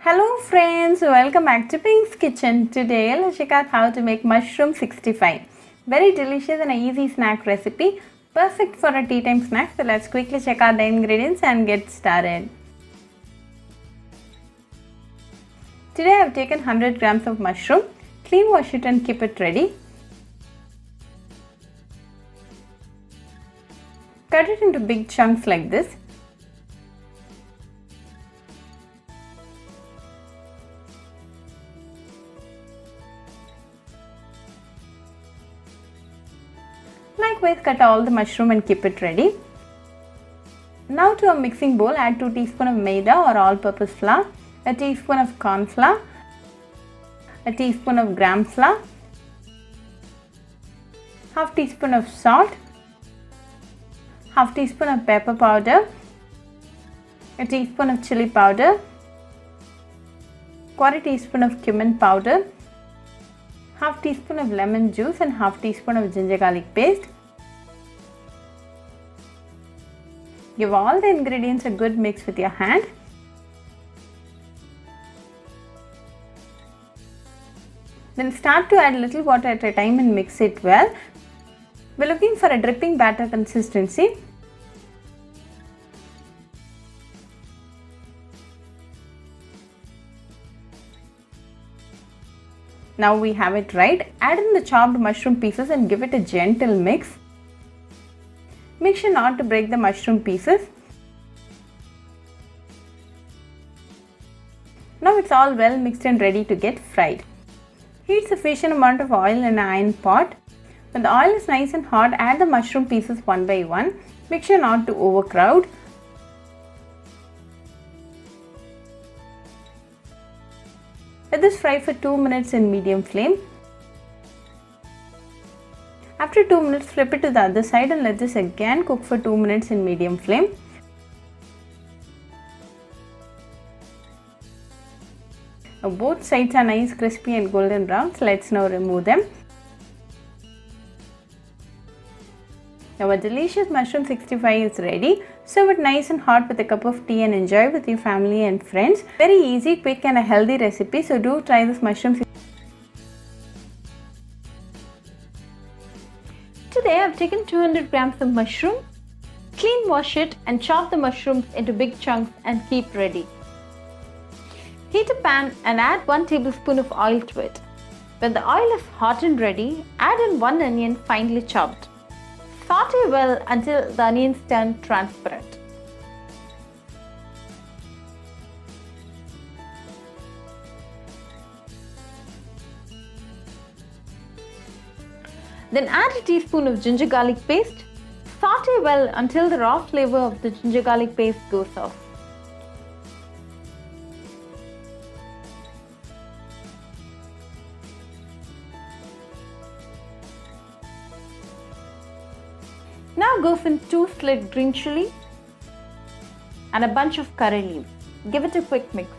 Hello friends, welcome back to Pink's Kitchen. Today let's check out how to make mushroom 65. Very delicious and easy snack recipe, perfect for a tea time snack. So let's quickly check out the ingredients and get started. Today I have taken 100 grams of mushroom. Clean, wash it and keep it ready. Cut it into big chunks like this. Likewise, cut all the mushroom and keep it ready. Now to a mixing bowl, add 2 teaspoons of Maida or all-purpose flour, a teaspoon of corn flour, a teaspoon of gram flour, half teaspoon of salt, half teaspoon of pepper powder, a teaspoon of chili powder, quarter teaspoon of cumin powder, half teaspoon of lemon juice and half teaspoon of ginger garlic paste. Give all the ingredients a good mix with your hand. Then start to add little water at a time and mix it well. We're looking for a dripping batter consistency. Now we have it right. Add in the chopped mushroom pieces and give it a gentle mix. Make sure not to break the mushroom pieces. Now it's all well mixed and ready to get fried. Heat sufficient amount of oil in an iron pot. When the oil is nice and hot, add the mushroom pieces one by one. Make sure not to overcrowd. Let this fry for 2 minutes in medium flame. After 2 minutes, flip it to the other side and let this again cook for 2 minutes in medium flame. Now both sides are nice, crispy and golden brown, so let's now remove them. Now a delicious mushroom 65 is ready. Serve it nice and hot with a cup of tea and enjoy with your family and friends. Very easy, quick and a healthy recipe, so do try this mushroom. Today I have taken 200 grams of mushroom. Clean, wash it and chop the mushrooms into big chunks and keep ready. Heat a pan and add 1 tablespoon of oil to it. When the oil is hot and ready, add in 1 onion finely chopped. Saute well until the onions turn transparent. Then add a teaspoon of ginger garlic paste. Saute well until the raw flavor of the ginger garlic paste goes off. Now go in 2 slit green chilli and a bunch of curry leaves. Give it a quick mix.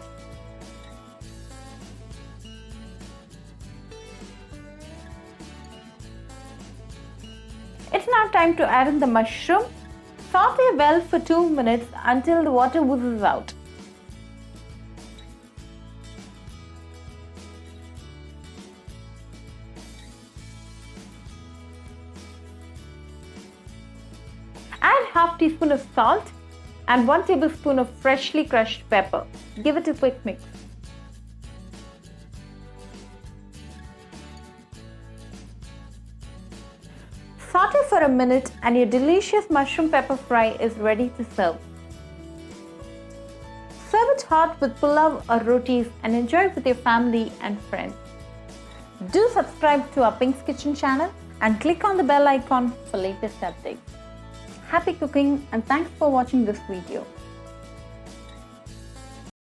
It's now time to add in the mushroom. Saute well for 2 minutes until the water oozes out. Add half teaspoon of salt and 1 tablespoon of freshly crushed pepper. Give it a quick mix. Saute for a minute and your delicious mushroom pepper fry is ready to serve. Serve it hot with pulao or rotis and enjoy with your family and friends. Do subscribe to our Pink's Kitchen channel and click on the bell icon for latest updates. Happy cooking and thanks for watching this video.